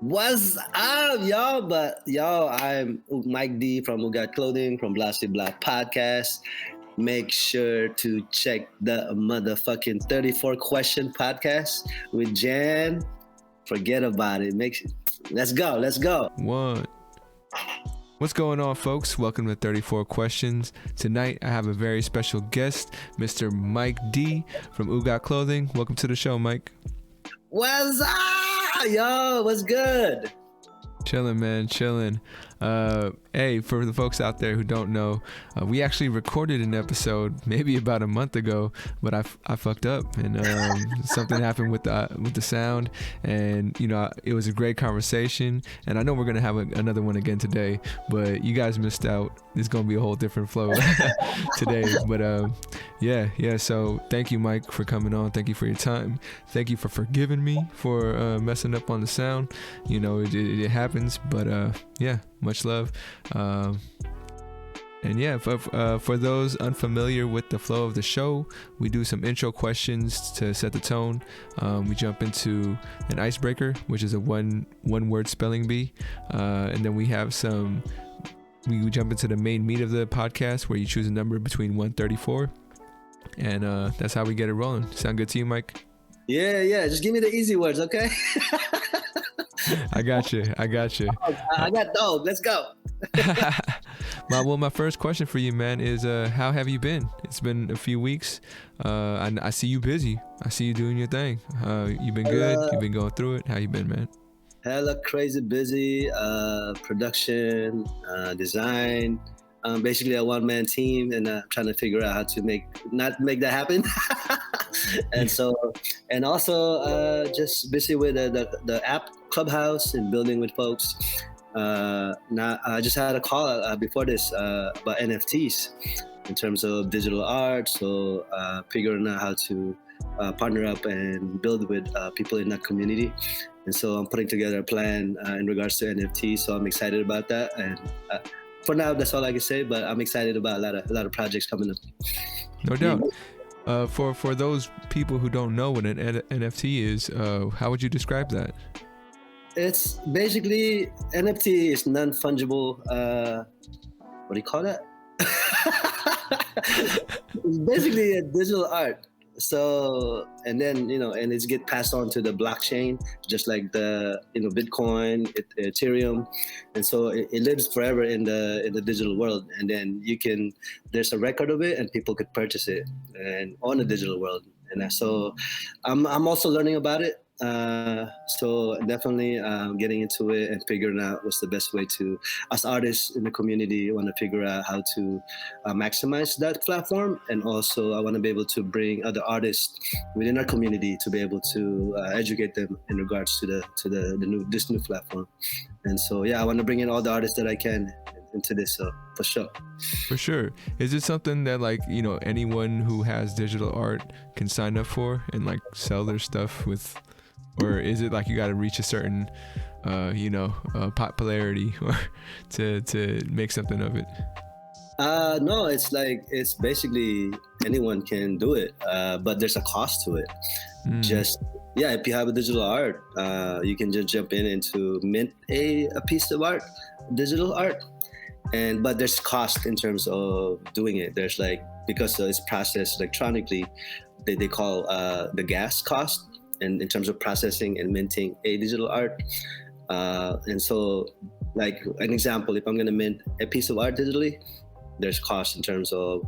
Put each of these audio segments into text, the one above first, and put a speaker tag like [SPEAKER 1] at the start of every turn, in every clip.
[SPEAKER 1] What's up, y'all? I'm Mike D from Ugat Clothing from Blasty Black Podcast. Make sure to check the motherfucking 34 question podcast with Jan. Forget about it. Let's go.
[SPEAKER 2] One. What's going on, folks? Welcome to 34 Questions. Tonight, I have a very special guest, Mr. Mike D from Ugat Clothing. Welcome to the show, Mike.
[SPEAKER 1] What's up, yo? What's good?
[SPEAKER 2] Chilling, man, chilling. Hey, for the folks out there who don't know, we actually recorded an episode maybe about a month ago, but I fucked up and something happened with the sound, and it was a great conversation, and I know we're gonna have another one again today, but you guys missed out. There's gonna be a whole different flow today, but yeah. So thank you, Mike, for coming on. Thank you for your time. Thank you for forgiving me for messing up on the sound. It happens, but yeah, much love. And yeah, for those unfamiliar with the flow of the show, we do some intro questions to set the tone. We jump into an icebreaker, which is a one word spelling bee, and then we have we jump into the main meat of the podcast, where you choose a number between 1 and 34, and that's how we get it rolling. Sound good to you, Mike?
[SPEAKER 1] Yeah. Just give me the easy words, okay?
[SPEAKER 2] I got you.
[SPEAKER 1] I got dog. Let's go.
[SPEAKER 2] My first question for you, man, is how have you been? It's been a few weeks. I see you busy. I see you doing your thing. You've been good. You've been going through it. How you been, man?
[SPEAKER 1] Hella crazy busy. Production, design. Basically a one-man team, and trying to figure out how to not make that happen. and also just busy with the app Clubhouse and building with folks. Now I just had a call before this about NFTs in terms of digital art. So figuring out how to partner up and build with people in that community. And so I'm putting together a plan in regards to NFTs. So I'm excited about that. And for now, that's all I can say. But I'm excited about a lot of projects coming up.
[SPEAKER 2] No doubt. For those people who don't know what an NFT is, how would you describe that?
[SPEAKER 1] It's basically NFT is non-fungible. What do you call that? It's basically a digital art. So and then and it's get passed on to the blockchain, just like the Bitcoin, Ethereum, and so it lives forever in the digital world. And then there's a record of it, and people could purchase it and on the digital world. And so I'm also learning about it. So definitely getting into it and figuring out what's the best way to, as artists in the community, want to figure out how to maximize that platform. And also I want to be able to bring other artists within our community to be able to educate them in regards to this new platform. And so I want to bring in all the artists that I can into this, so for sure.
[SPEAKER 2] Is it something that anyone who has digital art can sign up for and sell their stuff with, or is it you got to reach a certain popularity or to make something of it?
[SPEAKER 1] No, it's basically anyone can do it, but there's a cost to it. Just if you have a digital art, you can just jump into mint a piece of art, digital art, but there's cost in terms of doing it. There's because it's processed electronically, they call the gas cost, and in terms of processing and minting a digital art. And so an example, if I'm going to mint a piece of art digitally, there's cost in terms of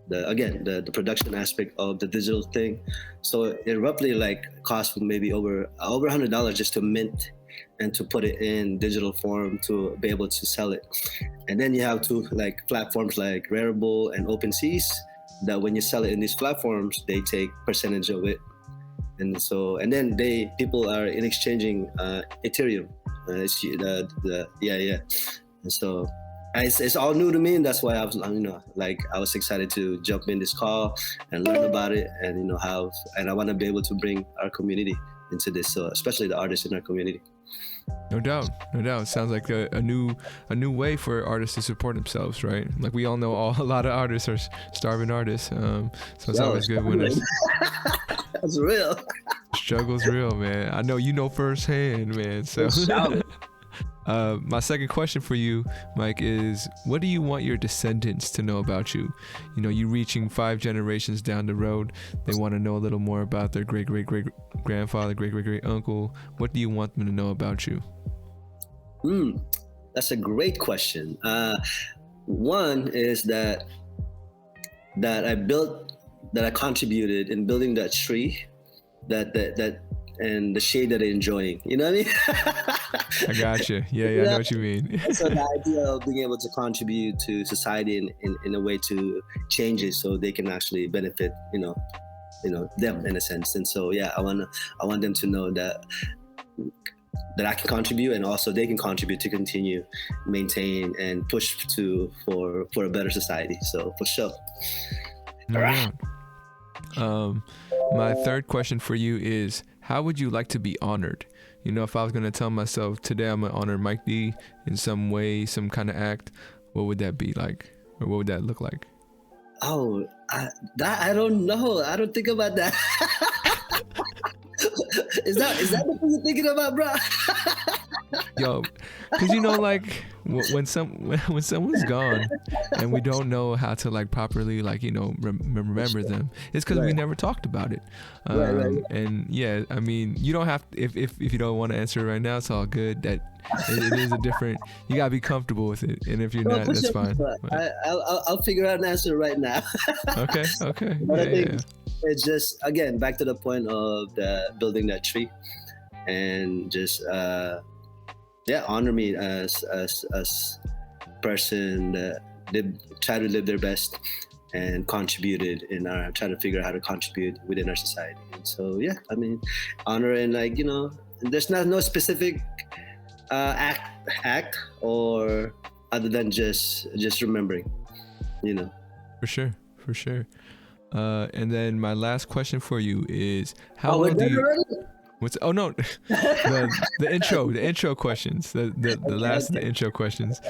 [SPEAKER 1] the production aspect of the digital thing. So it roughly costs maybe over $100 just to mint and to put it in digital form to be able to sell it. And then you have platforms like Rarible and OpenSeas, that when you sell it in these platforms, they take percentage of it. And then people are in exchanging Ethereum. And so it's all new to me, and that's why I was I was excited to jump in this call and learn about it, and and I want to be able to bring our community into this, so especially the artists in our community.
[SPEAKER 2] No doubt, no doubt. Sounds like a new way for artists to support themselves, right? Like we all know, a lot of artists are starving artists. So it's always good when it's
[SPEAKER 1] that's real.
[SPEAKER 2] Struggle's real, man. I know you know firsthand, man. So, my second question for you, Mike, is what do you want your descendants to know about you? You know, you reaching 5 generations down the road. They want to know a little more about their great grandfather, great uncle. What do you want them to know about you?
[SPEAKER 1] That's a great question. One is that I contributed in building that tree, that and the shade that they're enjoying. You know what I mean?
[SPEAKER 2] I got you. Yeah, I know what you mean.
[SPEAKER 1] So the idea of being able to contribute to society in a way to change it so they can actually benefit, you know, them in a sense. And so I want them to know that I can contribute, and also they can contribute to continue, maintain, and push for a better society. So for sure.
[SPEAKER 2] All right. My third question for you is, how would you like to be honored? You know, if I was going to tell myself today I'm going to honor Mike D in some way, some kind of act, what would that be like? Or what would that look like?
[SPEAKER 1] Oh, I don't know. I don't think about that. Is that the thing you're thinking about, bro?
[SPEAKER 2] Yo, because you know, like when someone's gone and we don't know how to like properly like, you know, remember them, it's because we never talked about it.
[SPEAKER 1] Right.
[SPEAKER 2] And yeah, I mean, you don't have to, if you don't want to answer it right now, it's all good. That it is a different, you gotta be comfortable with it, and if you're not, that's fine.
[SPEAKER 1] I'll figure out an answer right now.
[SPEAKER 2] Okay.
[SPEAKER 1] But I think it's just, again, back to the point of building that tree, and just honor me as person that they try to live their best and contributed trying to figure out how to contribute within our society. And so I mean, honor, and like, you know, there's no specific act or other than just remembering, you know.
[SPEAKER 2] For sure. And then my last question for you is, how will you? Oh no, the intro questions. The intro questions.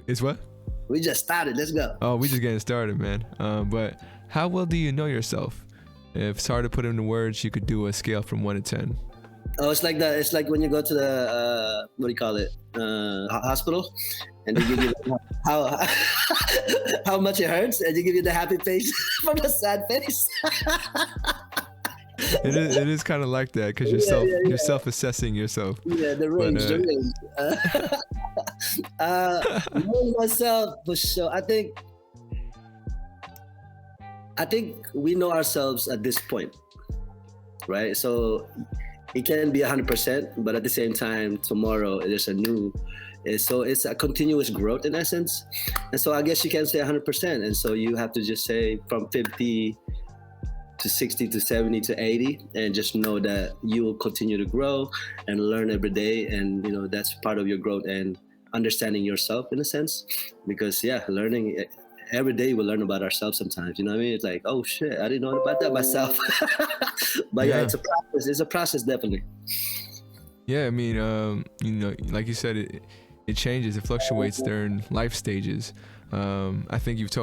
[SPEAKER 2] Is what?
[SPEAKER 1] We just started. Let's go.
[SPEAKER 2] Oh, we just getting started, man. But how well do you know yourself? If it's hard to put into words, you could do a scale from 1 to 10.
[SPEAKER 1] Oh, it's like that. It's like when you go to the what do you call it? Hospital, and they give you how much it hurts, and they give you the happy face from the sad face.
[SPEAKER 2] It is kind of like that, because you're self-assessing yourself.
[SPEAKER 1] Yeah, the range. Knowing myself for sure. I think we know ourselves at this point, right? So it can be 100%, but at the same time, tomorrow there's a new. So it's a continuous growth in essence, and so I guess you can say 100%, and so you have to just say from 50 to 60 to 70 to 80, and just know that you will continue to grow and learn every day, and you know that's part of your growth and understanding yourself in a sense, because learning every day we learn about ourselves sometimes, you know what I mean? It's like, oh shit, I didn't know about that myself. But it's a process. It's a process, definitely.
[SPEAKER 2] Yeah, I mean, you know, like you said, it changes, it fluctuates during life stages. I think you've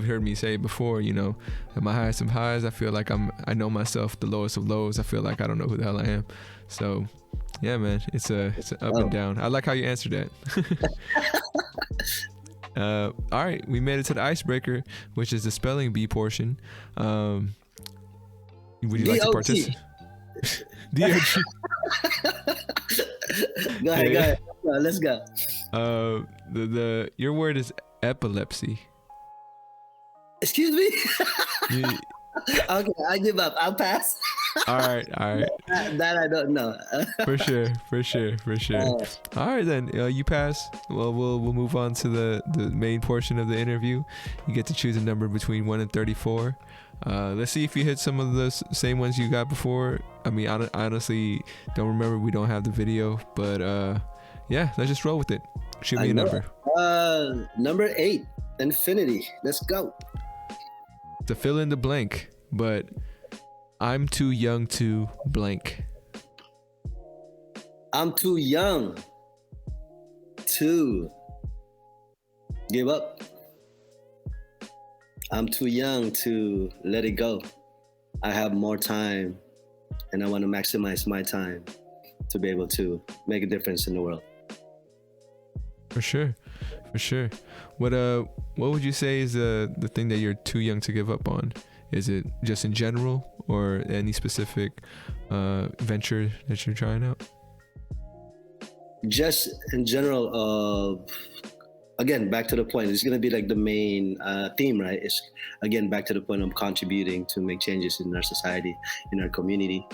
[SPEAKER 2] heard me say before, you know, at my highest of highs, I feel like I know myself. The lowest of lows, I feel like I don't know who the hell I am. So yeah, man, it's an up and down. I like how you answered that. All right, we made it to the icebreaker, which is the spelling bee portion. Would you like to participate? D-O-G.
[SPEAKER 1] Go ahead. Let's go.
[SPEAKER 2] Your word is epilepsy.
[SPEAKER 1] Excuse me? Okay, I give up. I'll pass.
[SPEAKER 2] All right.
[SPEAKER 1] That I don't know.
[SPEAKER 2] For sure. All right, then. You pass. Well, we'll move on to the main portion of the interview. You get to choose a number between 1 and 34. Let's see if you hit some of the same ones you got before. I mean, I honestly don't remember. We don't have the video, but let's just roll with it. Shoot me a number.
[SPEAKER 1] Number 8, infinity. Let's go.
[SPEAKER 2] To fill in the blank, but I'm too young to blank.
[SPEAKER 1] I'm too young to give up. I'm too young to let it go. I have more time, and I want to maximize my time to be able to make a difference in the world.
[SPEAKER 2] For sure. What would you say is the thing that you're too young to give up on? Is it just in general, or any specific venture that you're trying out?
[SPEAKER 1] Just in general, again, back to the point, it's going to be like the main theme, right? It's again back to the point of contributing to make changes in our society, in our community,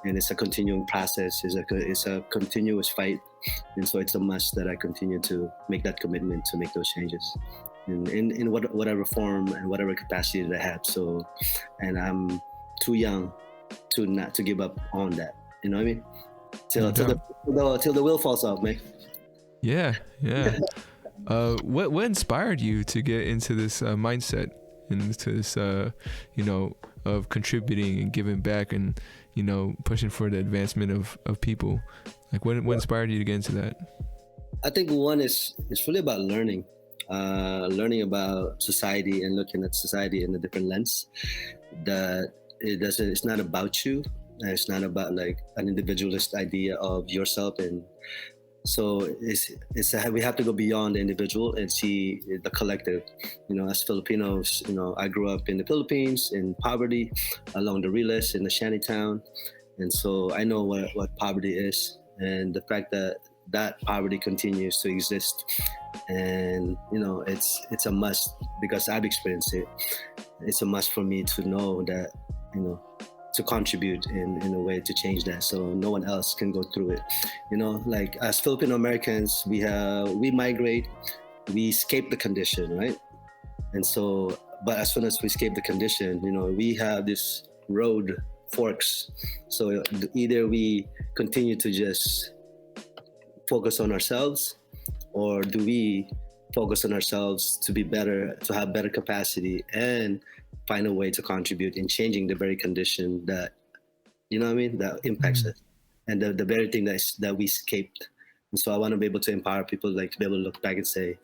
[SPEAKER 1] and it's a continuing process. It's a continuous fight, and so it's a must that I continue to make that commitment to make those changes, in whatever form and whatever capacity that I have. So, and I'm too young to not to give up on that. You know what I mean? Till the wheel falls off, man.
[SPEAKER 2] Yeah. What inspired you to get into this mindset, and into this of contributing and giving back, and pushing for the advancement of people? Like, what inspired you to get into that?
[SPEAKER 1] I think one is it's really about learning about society and looking at society in a different lens. That it's not about you. It's not about like an individualist idea of yourself, and so we have to go beyond the individual and see the collective. As Filipinos, I grew up in the Philippines in poverty, along the Riles in the shantytown, and so I know what poverty is, and the fact that poverty continues to exist, and it's a must, because I've experienced it. It's a must for me to know that to contribute in a way to change that, so no one else can go through it. Like as Filipino Americans, we migrate, we escape the condition, right? And so, but as soon as we escape the condition, we have this road forks. So either we continue to just focus on ourselves, or do we focus on ourselves to be better, to have better capacity, and find a way to contribute in changing the very condition that, that impacts us, and the very thing that we escaped. And so I want to be able to empower people, like to be able to look back and say,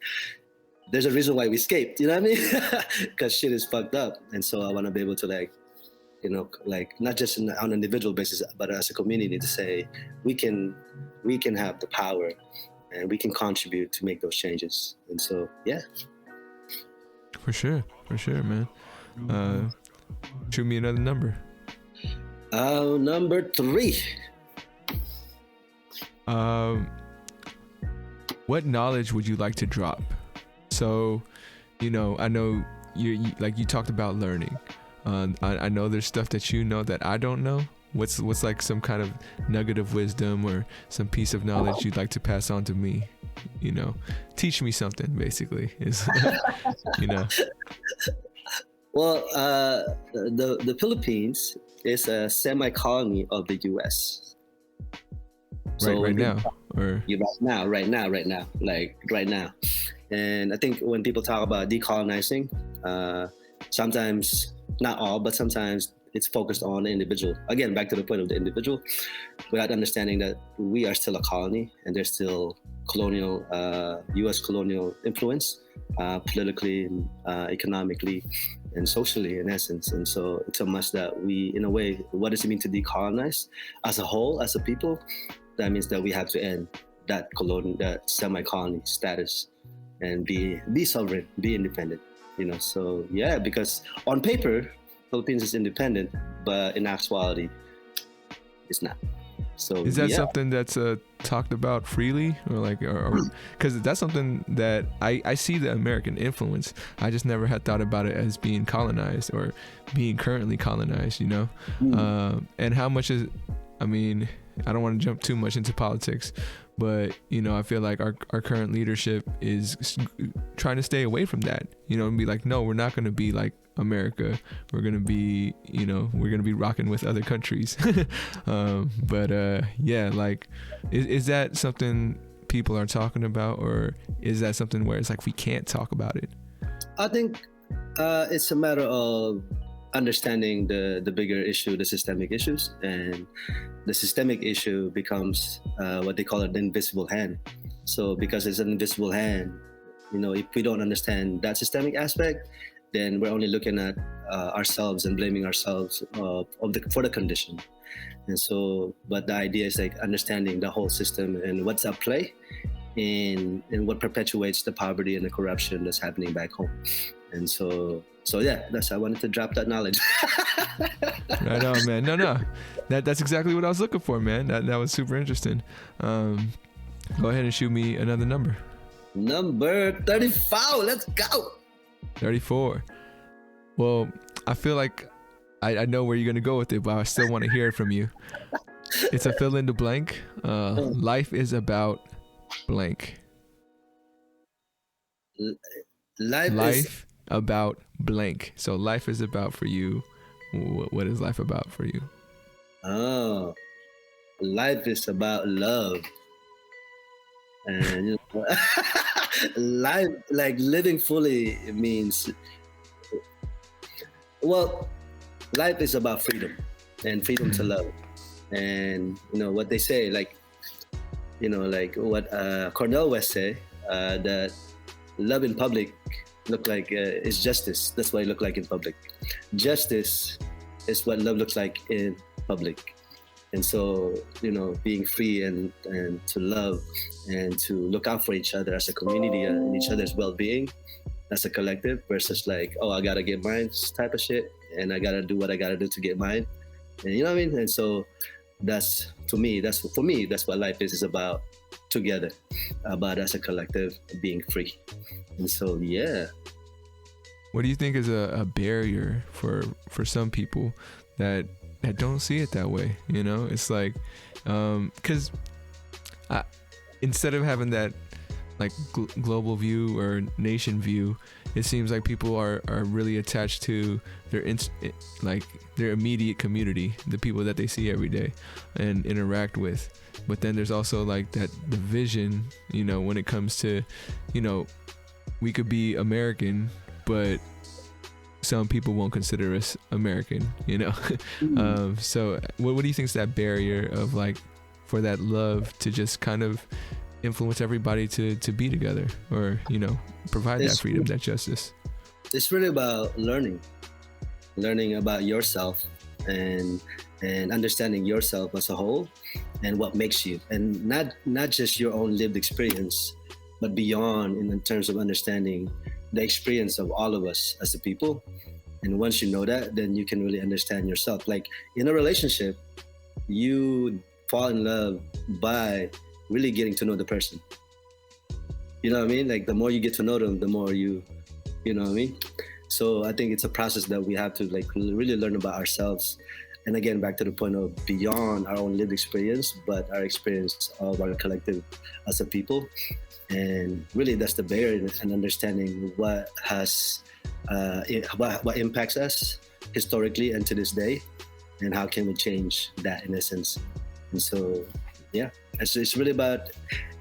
[SPEAKER 1] there's a reason why we escaped, you know what I mean? Because shit is fucked up. And so I want to be able to not just on an individual basis, but as a community, to say we can have the power and we can contribute to make those changes. And so, yeah.
[SPEAKER 2] For sure, man. Shoot me another number.
[SPEAKER 1] Number 3.
[SPEAKER 2] What knowledge would you like to drop? So, I know you talked about learning. I know there's stuff that that I don't know. What's like some kind of nugget of wisdom or some piece of knowledge you'd like to pass on to me? Teach me something, basically. Is
[SPEAKER 1] Well, the Philippines is a semi-colony of the U.S.
[SPEAKER 2] So right now.
[SPEAKER 1] Right now. And I think when people talk about decolonizing, sometimes, not all, but sometimes it's focused on the individual. Again, back to the point of the individual, without understanding that we are still a colony, and there's still colonial, U.S. colonial influence, politically, economically, and socially, in essence. And so it's a must that we, in a way, what does it mean to decolonize as a whole, as a people? That means that we have to end that semi-colony status and be sovereign, be independent. So yeah, because on paper, Philippines is independent, but in actuality, it's not. So
[SPEAKER 2] is that something that's talked about freely, or because that's something that I see the American influence. I just never had thought about it as being colonized or being currently colonized, and how much is, I don't want to jump too much into politics, but I feel like our current leadership is trying to stay away from that, and be like, no, we're not going to be like America. We're going to be, we're going to be rocking with other countries. Is that something people are talking about, or is that something where it's like we can't talk about it?
[SPEAKER 1] I think it's a matter of understanding the bigger issue, the systemic issues, and the systemic issue becomes what they call it, the invisible hand. So because it's an invisible hand, if we don't understand that systemic aspect, then we're only looking at ourselves and blaming ourselves for the condition. And so, but the idea is like understanding the whole system and what's at play, and what perpetuates the poverty and the corruption that's happening back home. And so yeah, I wanted to drop that knowledge.
[SPEAKER 2] Right on, man. No, that's exactly what I was looking for, man. That was super interesting. Go ahead and shoot me another number.
[SPEAKER 1] Number 34. Let's go.
[SPEAKER 2] 34. Well, I feel like I know where you're gonna go with it, but I still want to hear it from you. It's a fill in the blank. Life is about blank. Life about blank. So life is about for you. What is life about for you?
[SPEAKER 1] Oh, life is about love. And life, like living fully, it means, well, life is about freedom and freedom to love. And what they say, like what Cornel West say, that love in public look like is justice. That's what it look like in public. Justice is what love looks like in public. And so, being free and to love and to look out for each other as a community and each other's well-being as a collective, versus like, oh, I gotta get mine type of shit, and I gotta do what I gotta do to get mine. And you know what I mean? And so that's what life is about, together, about as a collective being free. And so, yeah.
[SPEAKER 2] What do you think is a barrier for some people that don't see it that way? It's like, because instead of having that like global view or nation view, it seems like people are really attached to their their immediate community, the people that they see every day and interact with. But then there's also like that division, when it comes to, we could be American, but some people won't consider us American, So what do you think is that barrier of like, for that love to just kind of influence everybody to be together, or provide that freedom, that justice?
[SPEAKER 1] It's really about learning about yourself and understanding yourself as a whole and what makes you, and not just your own lived experience, but beyond, in terms of understanding the experience of all of us as a people. And once you know that, then you can really understand yourself. Like in a relationship, you fall in love by really getting to know the person. You know what I mean? Like the more you get to know them, the more you know what I mean? So I think it's a process that we have to like really learn about ourselves. And again, back to the point of beyond our own lived experience, but our experience of our collective as a people. And really that's the barrier, and understanding what has, what impacts us historically and to this day, and how can we change that in essence. And so, yeah, it's really about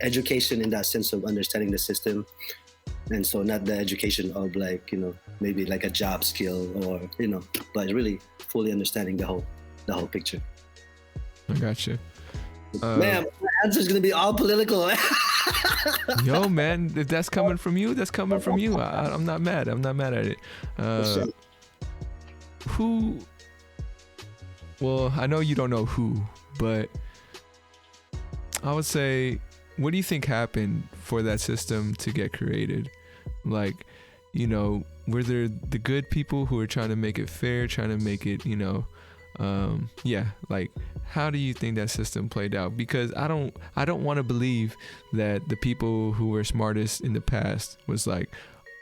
[SPEAKER 1] education in that sense of understanding the system. And so not the education of like, maybe like a job skill or, but really fully understanding the whole picture.
[SPEAKER 2] I gotcha.
[SPEAKER 1] Man, my answer is going to be all political.
[SPEAKER 2] Yo, man, if that's coming from you, that's coming from you. I'm not mad. I'm not mad at it. Who, well, I know you don't know who, but I would say, what do you think happened for that system to get created? Like, were there the good people who are trying to make it fair, trying to make it, like, how do you think that system played out? Because I don't want to believe that the people who were smartest in the past was like,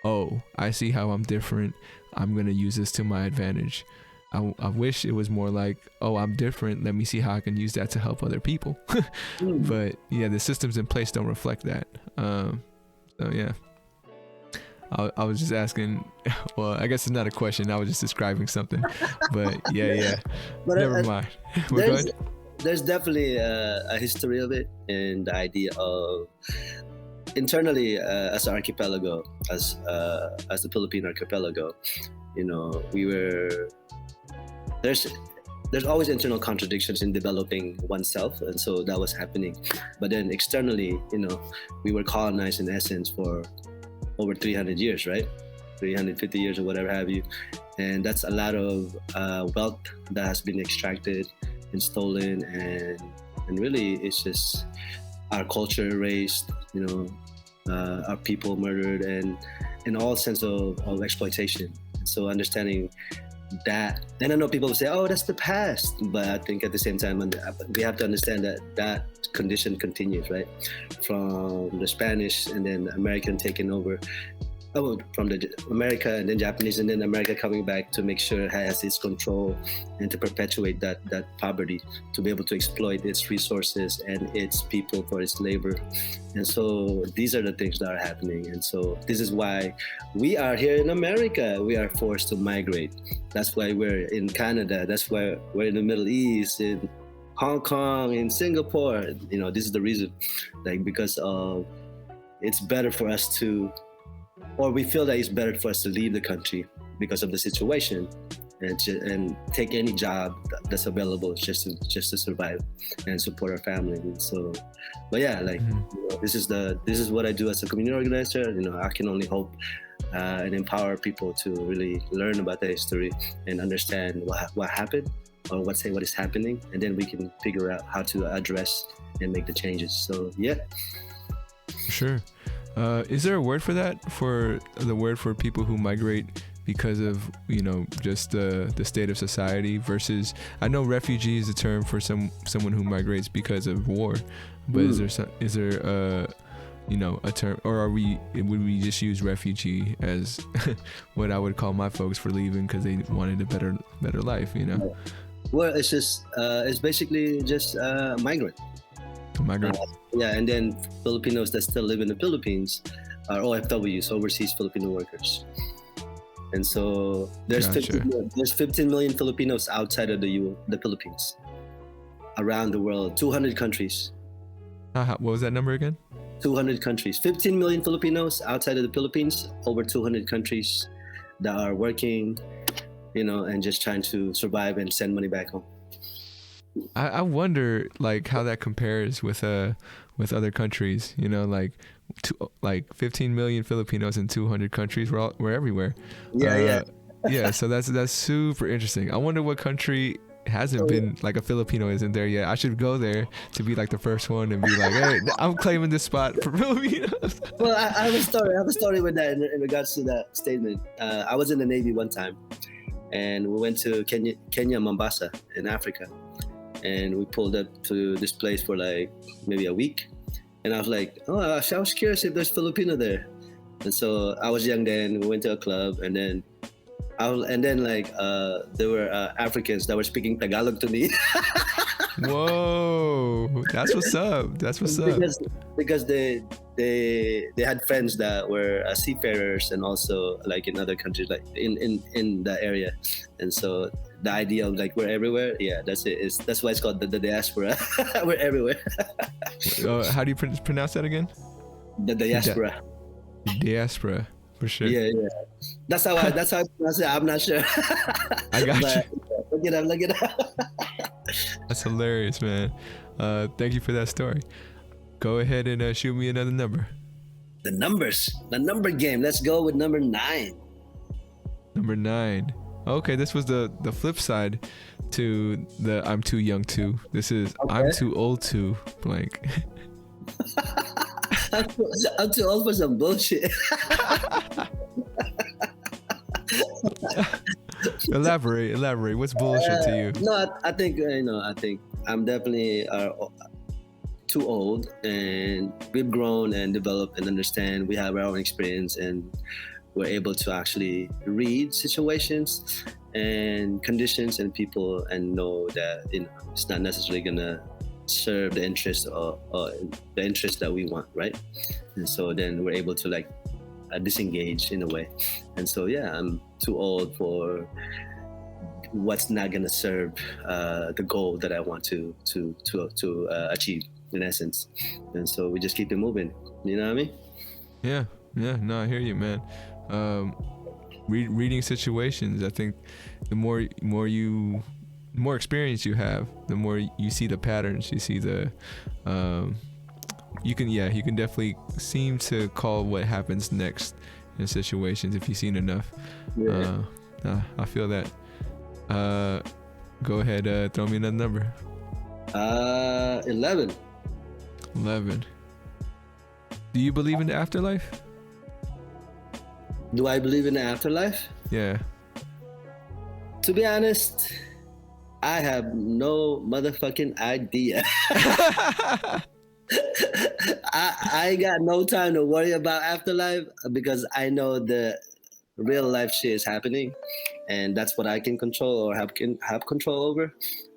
[SPEAKER 2] oh, I see how I'm different, I'm going to use this to my advantage. I wish it was more like, oh, I'm different, let me see how I can use that to help other people. But yeah, the systems in place don't reflect that. So yeah, I was just asking, well, I guess it's not a question, I was just describing something. But yeah, but never mind.
[SPEAKER 1] There's definitely a history of it, and the idea of internally as an archipelago, as the Philippine archipelago, we were there's always internal contradictions in developing oneself, and so that was happening. But then externally, we were colonized in essence for over 300 years, right? 350 years or whatever have you, and that's a lot of wealth that has been extracted and stolen, and really it's just our culture erased, our people murdered, and in all sense of exploitation. And so understanding that, and I know people will say, oh, that's the past, but I think at the same time we have to understand that condition continues, right? From the Spanish and then American taking over, from the America and then Japanese and then America coming back to make sure it has its control and to perpetuate that poverty, to be able to exploit its resources and its people for its labor. And so these are the things that are happening. And so this is why we are here in America. We are forced to migrate. That's why we're in Canada. That's why we're in the Middle East, in Hong Kong, in Singapore. This is the reason, because of it's better for us to, or we feel that it's better for us to leave the country because of the situation and take any job that's available just to survive and support our family. And so, but yeah, this is what I do as a community organizer. I can only hope and empower people to really learn about the history and understand what happened or what is happening, and then we can figure out how to address and make the changes. So yeah.
[SPEAKER 2] Sure. Is there a word for that? For the word for people who migrate because of just the state of society versus, I know refugee is a term for someone who migrates because of war, but is there a term, or would we just use refugee as what I would call my folks for leaving because they wanted a better life?
[SPEAKER 1] Well, it's just it's basically just migrant.
[SPEAKER 2] Migrant.
[SPEAKER 1] Yeah, and then Filipinos that still live in the Philippines are OFWs, overseas Filipino workers. And so there's
[SPEAKER 2] Gotcha.
[SPEAKER 1] 15 million Filipinos outside of the Philippines, around the world, 200 countries.
[SPEAKER 2] What was that number again?
[SPEAKER 1] 200 countries, 15 million Filipinos outside of the Philippines, over 200 countries that are working, and just trying to survive and send money back home.
[SPEAKER 2] I wonder how that compares with other countries, 15 million Filipinos in 200 countries. We're everywhere. Yeah. So that's super interesting. I wonder what country hasn't been a Filipino isn't there yet. I should go there to be the first one and be hey, I'm claiming this spot for Filipinos.
[SPEAKER 1] Well, I have a story with that in regards to that statement. I was in the Navy one time, and we went to Kenya, Mombasa in Africa. And we pulled up to this place for maybe a week. And I was I was curious if there's Filipino there. And so I was young then, we went to a club, and then there were Africans that were speaking Tagalog to me.
[SPEAKER 2] Whoa, that's what's up.
[SPEAKER 1] Because they had friends that were seafarers and also in other countries, in the area. And so the idea of we're everywhere, yeah, that's it. That's why it's called the diaspora. We're everywhere.
[SPEAKER 2] How do you pronounce that again?
[SPEAKER 1] The diaspora.
[SPEAKER 2] Diaspora, for sure.
[SPEAKER 1] Yeah. That's how I pronounce it. I'm not sure.
[SPEAKER 2] I got you.
[SPEAKER 1] Look it up.
[SPEAKER 2] That's hilarious, man. Thank you for that story. Go ahead and shoot me another number.
[SPEAKER 1] The number game. Let's go with number 9.
[SPEAKER 2] Number 9. Okay, this was the flip side to the I'm too young to. This is I'm too old to blank.
[SPEAKER 1] I'm too old for some bullshit.
[SPEAKER 2] Elaborate. What's bullshit to you?
[SPEAKER 1] No, I think I'm definitely too old, and we've grown and developed and understand. We have our own experience, and we're able to actually read situations and conditions and people, and know that it's not necessarily gonna serve the interest or the interest that we want, right? And so then we're able to disengage in a way. And so I'm too old for what's not gonna serve the goal that I want to achieve, in essence. And so we just keep it moving. You know what I mean?
[SPEAKER 2] Yeah. No, I hear you, man. reading situations. I think the more experience you have, the more you see the patterns. You see the you can definitely seem to call what happens next in situations if you've seen enough.
[SPEAKER 1] Yeah.
[SPEAKER 2] I feel that. Go ahead, throw me another number.
[SPEAKER 1] 11.
[SPEAKER 2] 11. Do you believe in the afterlife?
[SPEAKER 1] Do I believe in the afterlife?
[SPEAKER 2] Yeah.
[SPEAKER 1] To be honest, I have no motherfucking idea. I ain't got no time to worry about afterlife because I know the real life shit is happening, and that's what I can control or have control over.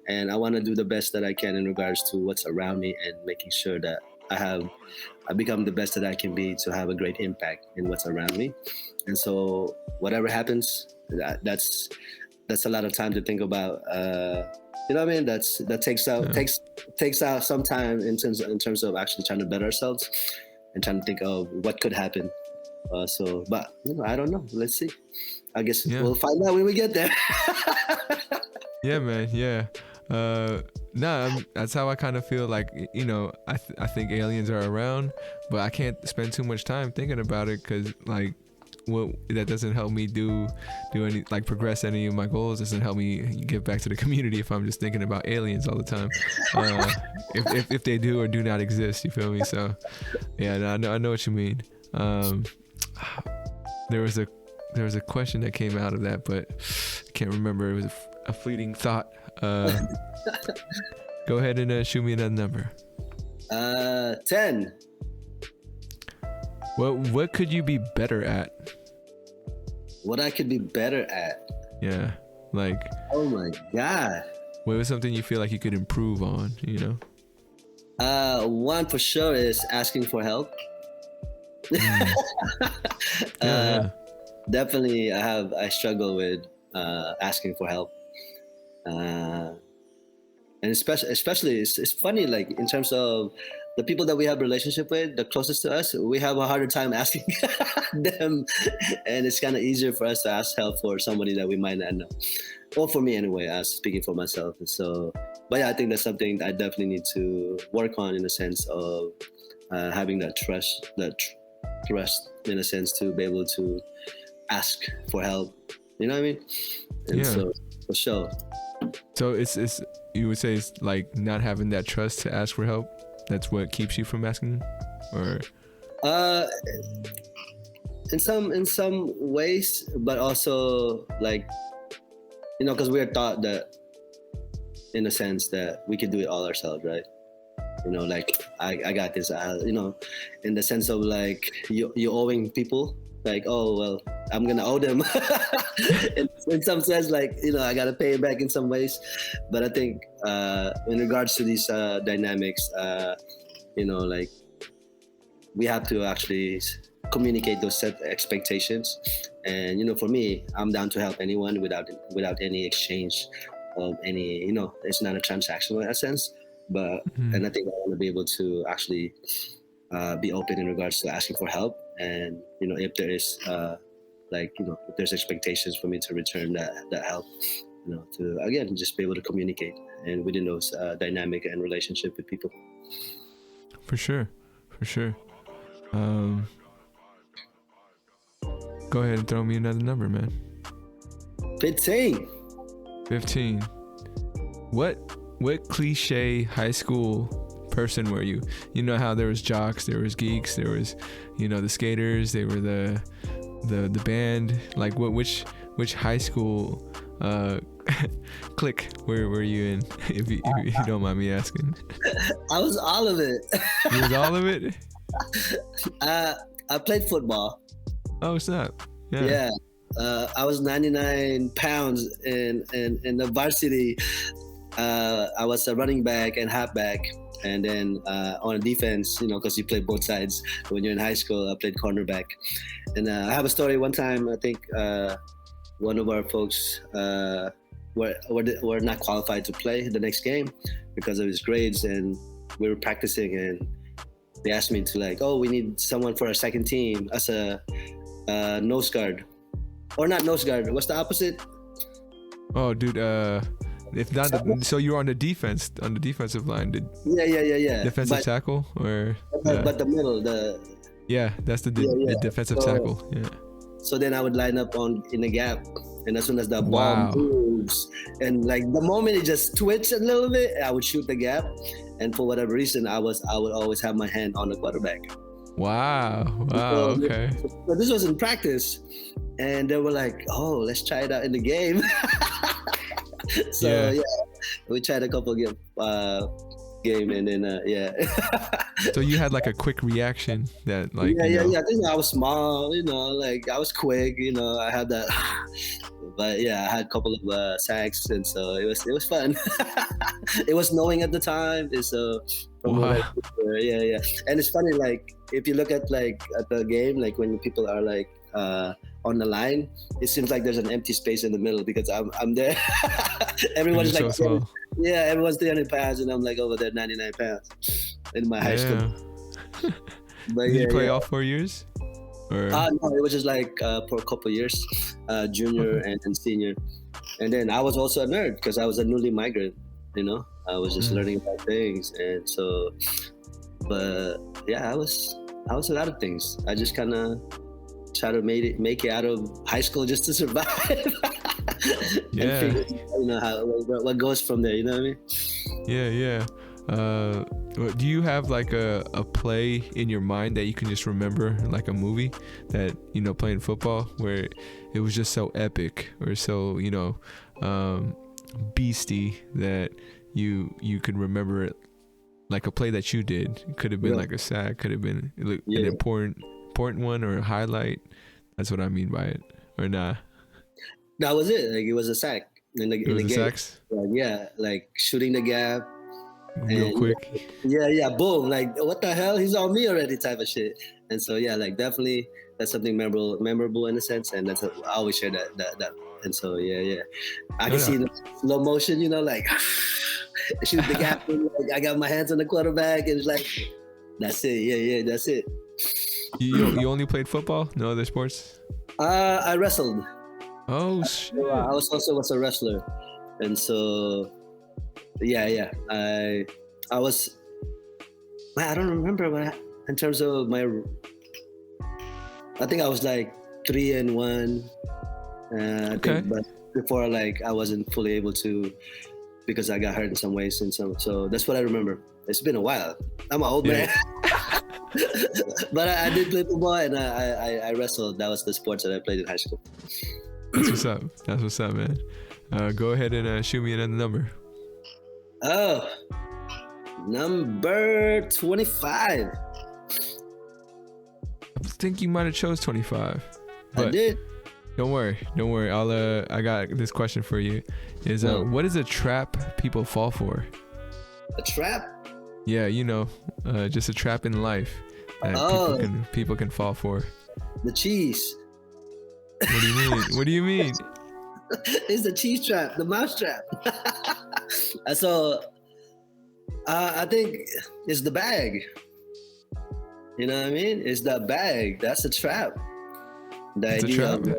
[SPEAKER 1] And I want to do the best that I can in regards to what's around me and making sure that I become the best that I can be to have a great impact in what's around me. And so whatever happens, that's a lot of time to think about. You know what I mean? That takes out some time in terms of actually trying to better ourselves and trying to think of what could happen. But I don't know. Let's see. I guess we'll find out when we get there.
[SPEAKER 2] Yeah, man. Yeah. That's how I kind of feel. Like, I think aliens are around, but I can't spend too much time thinking about it because, like, that doesn't help me do any, like, progress any of my goals. Doesn't help me give back to the community if I'm just thinking about aliens all the time. If they do or do not exist, you feel me? So, yeah, I know what you mean. There was a question that came out of that, but I can't remember. It was a fleeting thought. Go ahead and shoot me another number.
[SPEAKER 1] 10.
[SPEAKER 2] What could you be better at?
[SPEAKER 1] What I could be better at?
[SPEAKER 2] Yeah, like.
[SPEAKER 1] Oh my God.
[SPEAKER 2] What was something you feel like you could improve on?
[SPEAKER 1] One for sure is asking for help.
[SPEAKER 2] Yeah.
[SPEAKER 1] Definitely, I struggle with asking for help. And especially it's funny, like, in terms of the people that we have a relationship with, the closest to us, we have a harder time asking them, and it's kind of easier for us to ask help for somebody that we might not know. Well, for me anyway, speaking for myself. And so, but yeah, I think that's something I definitely need to work on, in the sense of having that trust in a sense to be able to ask for help. You know what I mean? And so, for sure.
[SPEAKER 2] So it's you would say it's like not having that trust to ask for help. That's what keeps you from asking, or? In some ways, but also, like, because we're taught that, in a sense, that we could do it all ourselves, right? Like, I got this. In the sense of, like, you owing people, like, oh well, I'm gonna owe them. in some sense, like, I gotta pay it back in some ways. But I think in regards to these dynamics, like, we have to actually communicate those set expectations. And for me, I'm down to help anyone without any exchange of any. It's not a transactional in a sense. But and I think I want to be able to actually be open in regards to asking for help. And if there is if there's expectations for me to return that help, to again just be able to communicate and within those dynamic and relationship with people. For sure. Go ahead and throw me another number, man.
[SPEAKER 1] 15.
[SPEAKER 2] What cliche high school person were you? You know how there was jocks, there was geeks, there was, the skaters, they were the band. Like, which high school clique were you in? If you don't mind me asking.
[SPEAKER 1] I was all of it.
[SPEAKER 2] You was all of it?
[SPEAKER 1] I played football.
[SPEAKER 2] Oh, snap.
[SPEAKER 1] Yeah. I was 99 pounds in the varsity. I was a running back and halfback, and then on defense, because you play both sides. When you're in high school, I played cornerback. And I have a story. One time, I think one of our folks were not qualified to play the next game because of his grades, and we were practicing, and they asked me to, like, oh, we need someone for our second team as a nose guard. or not nose guard. What's the opposite?
[SPEAKER 2] Oh, dude. If not, so you're on the defensive line.
[SPEAKER 1] Yeah.
[SPEAKER 2] Defensive tackle or?
[SPEAKER 1] But the middle,
[SPEAKER 2] Yeah, that's the defensive tackle. Yeah.
[SPEAKER 1] So then I would line up in the gap, and as soon as the ball moves, and like the moment it just twitched a little bit, I would shoot the gap. And for whatever reason, I would always have my hand on the quarterback.
[SPEAKER 2] Wow. Okay.
[SPEAKER 1] So this was in practice, and they were like, "Oh, let's try it out in the game." So we tried a couple game, and then
[SPEAKER 2] So you had like a quick reaction that like
[SPEAKER 1] I think I was small, like I was quick, I had that. But I had a couple of sacks, and so it was fun. It was snowing at the time, and so and it's funny, like if you look at like at the game, like when people are like on the line, it seems like there's an empty space in the middle because I'm there. Everyone's like
[SPEAKER 2] so
[SPEAKER 1] everyone's 300 pounds, and I'm like over there 99 pounds in my high school. But
[SPEAKER 2] did you play all 4 years? Or?
[SPEAKER 1] No, it was just like for a couple years, junior and senior, and then I was also a nerd because I was a newly migrant. I was just learning about things, and so, but I was a lot of things. I just kind of try to make it out of high school just to survive. And figure, what goes from there. You know what I mean?
[SPEAKER 2] Yeah. Do you have like a play in your mind that you can just remember, like a movie that playing football where it was just so epic or so beastie that you could remember it, like a play that you did? Could have been like a sack, could have been an important one or a highlight. That's what I mean by it. Or nah?
[SPEAKER 1] That was it. Like it was a sack in the game.
[SPEAKER 2] Sacks?
[SPEAKER 1] Like shooting the gap.
[SPEAKER 2] Real quick.
[SPEAKER 1] Boom. Like, what the hell? He's on me already type of shit. And so, like definitely that's something memorable in a sense. And I always share that. And so, I can see the slow motion, like shoot the gap. Like, I got my hands on the quarterback and it's like, that's it. Yeah, that's it.
[SPEAKER 2] You only played football? No other sports?
[SPEAKER 1] I wrestled.
[SPEAKER 2] Oh, shit.
[SPEAKER 1] So, I was a wrestler. And so, I was. I don't remember in terms of my. I think I was like 3-1.
[SPEAKER 2] Okay.
[SPEAKER 1] But before, like I wasn't fully able to because I got hurt in some ways, and so that's what I remember. It's been a while. I'm an old man. But I did play football and I wrestled. That was the sports that I played in high school.
[SPEAKER 2] That's what's up, man. Go ahead and shoot me another number.
[SPEAKER 1] Oh, number 25.
[SPEAKER 2] I think you might have chose 25. But
[SPEAKER 1] I did.
[SPEAKER 2] Don't worry. I got this question for you. Is what is a trap people fall for?
[SPEAKER 1] A trap?
[SPEAKER 2] Yeah, just a trap in life that people can fall for.
[SPEAKER 1] The cheese.
[SPEAKER 2] What do you mean? What do you mean?
[SPEAKER 1] It's the cheese trap, the mouse trap. So I think it's the bag. You know what I mean? It's the bag. That's a trap.
[SPEAKER 2] It's a trap.
[SPEAKER 1] Like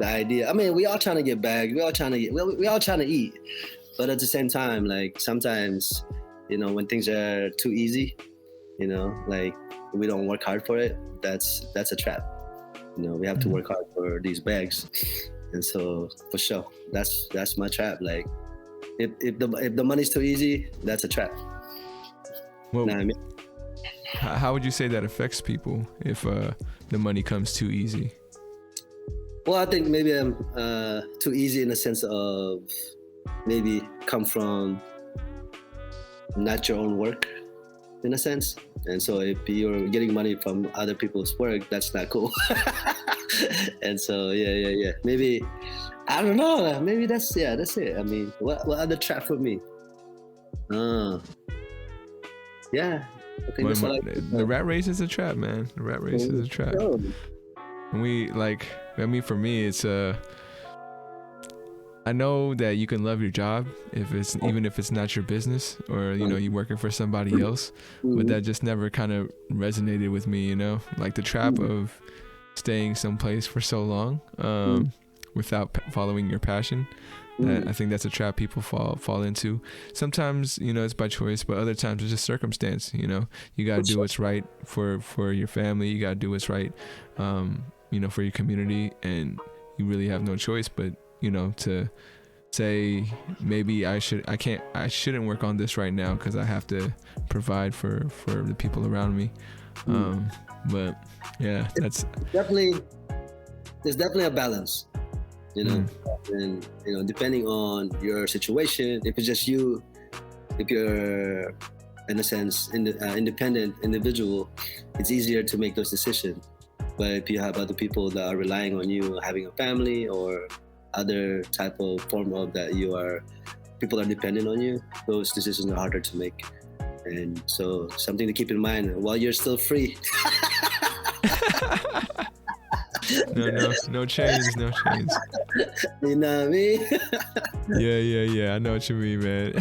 [SPEAKER 1] the idea. I mean, we all trying to get bagged. We all trying to eat. But at the same time, like sometimes, when things are too easy, like we don't work hard for it. That's a trap. We have to work hard for these bags. And so for sure, that's my trap. Like if the money's too easy, that's a trap.
[SPEAKER 2] Well,
[SPEAKER 1] you know what I mean?
[SPEAKER 2] How would you say that affects people if the money comes too easy?
[SPEAKER 1] Well, I think maybe I'm too easy in the sense of maybe come from not your own work in a sense. And so if you're getting money from other people's work, that's not cool. And so, yeah. Maybe, I don't know. Maybe that's it. I mean, what other trap for me? Yeah. I think
[SPEAKER 2] the rat race is a trap, man. The rat race is a trap. And for me, it's I know that you can love your job even if it's not your business or you're working for somebody else, but that just never kind of resonated with me. Like the trap of staying someplace for so long without following your passion. I think that's a trap people fall into. Sometimes, you know, it's by choice, but other times it's just circumstance. You know, you got to do what's right for your family. You got to do what's right, you know, for your community, and you really have no choice but, you know, to say maybe I shouldn't work on this right now because I have to provide for the people around me. But yeah, there's
[SPEAKER 1] definitely a balance, you know, and, you know, depending on your situation, if it's just you, if you're in a sense independent individual, it's easier to make those decisions. But if you have other people that are relying on you, having a family or other type of form of that people are dependent on you, those decisions are harder to make. And so something to keep in mind while you're still free.
[SPEAKER 2] No chains.
[SPEAKER 1] You know what I mean?
[SPEAKER 2] Yeah. I know what you mean, man.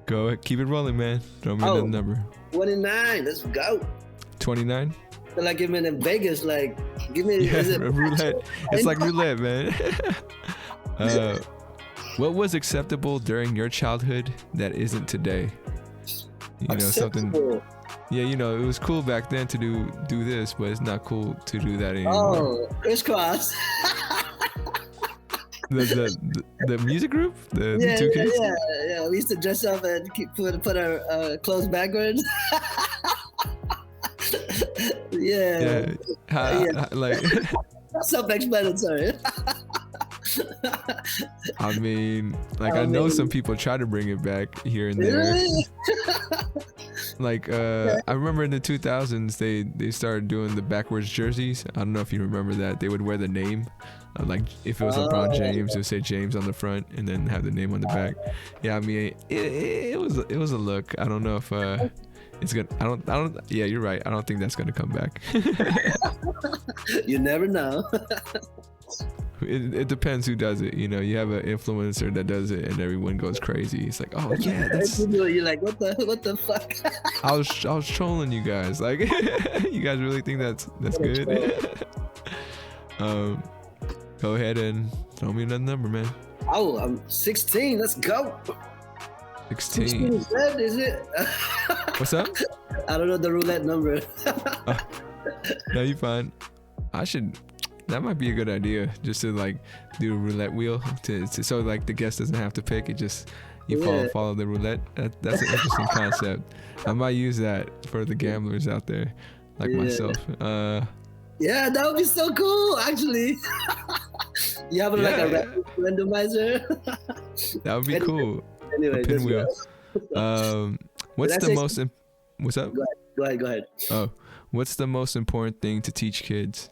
[SPEAKER 2] Go ahead, keep it rolling, man. Throw me another number.
[SPEAKER 1] 29. Let's go.
[SPEAKER 2] 29.
[SPEAKER 1] So like I'm in Vegas, like give me
[SPEAKER 2] roulette. It's like roulette, man. What was acceptable during your childhood that isn't today? You know, something. Yeah, you know, it was cool back then to do this, but it's not cool to do that anymore.
[SPEAKER 1] Oh, crisscross.
[SPEAKER 2] the music group, the two kids.
[SPEAKER 1] Yeah. We used to dress up and put our clothes backwards. Yeah.
[SPEAKER 2] Like
[SPEAKER 1] self-explanatory.
[SPEAKER 2] I mean, like I know some people try to bring it back here and there. Like I remember in the 2000s they started doing the backwards jerseys. I don't know if you remember that. They would wear the name, like if it was LeBron James, it would say James on the front and then have the name on the back. Yeah, I mean it was a look. I don't know if it's good. I don't. Yeah, you're right. I don't think that's gonna come back.
[SPEAKER 1] You never know.
[SPEAKER 2] It depends who does it. You know, you have an influencer that does it, and everyone goes crazy. It's like, oh yeah, that's.
[SPEAKER 1] You're like, what the fuck?
[SPEAKER 2] I was trolling you guys. Like, you guys really think that's good? Go ahead and throw me another number, man.
[SPEAKER 1] Oh, I'm 16. Let's go.
[SPEAKER 2] 16.
[SPEAKER 1] Is it?
[SPEAKER 2] What's up?
[SPEAKER 1] I don't know the roulette number.
[SPEAKER 2] No, you fine. That might be a good idea, just to like do a roulette wheel to so like the guest doesn't have to pick. It just follow the roulette. That's an interesting concept. I might use that for the gamblers out there, like myself.
[SPEAKER 1] Yeah, that would be so cool. Actually, you have like a randomizer.
[SPEAKER 2] That would be cool.
[SPEAKER 1] Anyway,
[SPEAKER 2] a pinwheel. What's up?
[SPEAKER 1] Go ahead.
[SPEAKER 2] Oh, what's the most important thing to teach kids?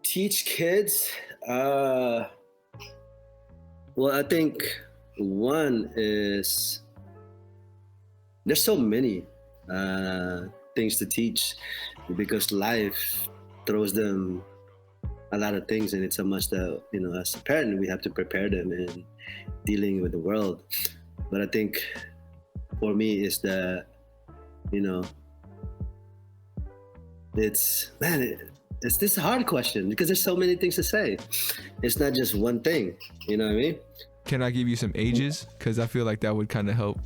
[SPEAKER 1] Teach kids? Well, I think one is there's so many things to teach because life throws them a lot of things, and it's so much that, you know, as a parent we have to prepare them in dealing with the world. But I think for me is that, you know, it's this hard question because there's so many things to say. It's not just one thing, you know what I mean?
[SPEAKER 2] Can I give you some ages? Because I feel like that would kind of help.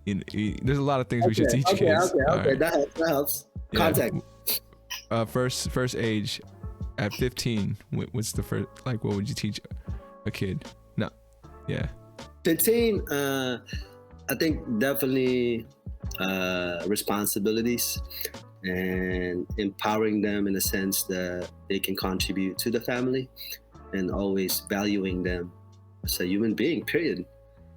[SPEAKER 2] There's a lot of things we should teach kids.
[SPEAKER 1] Okay. Right. That helps. Context.
[SPEAKER 2] First age at 15. What's the first? Like, what would you teach a kid? No. Yeah.
[SPEAKER 1] 15. I think definitely responsibilities and empowering them in a sense that they can contribute to the family, and always valuing them as a human being, period.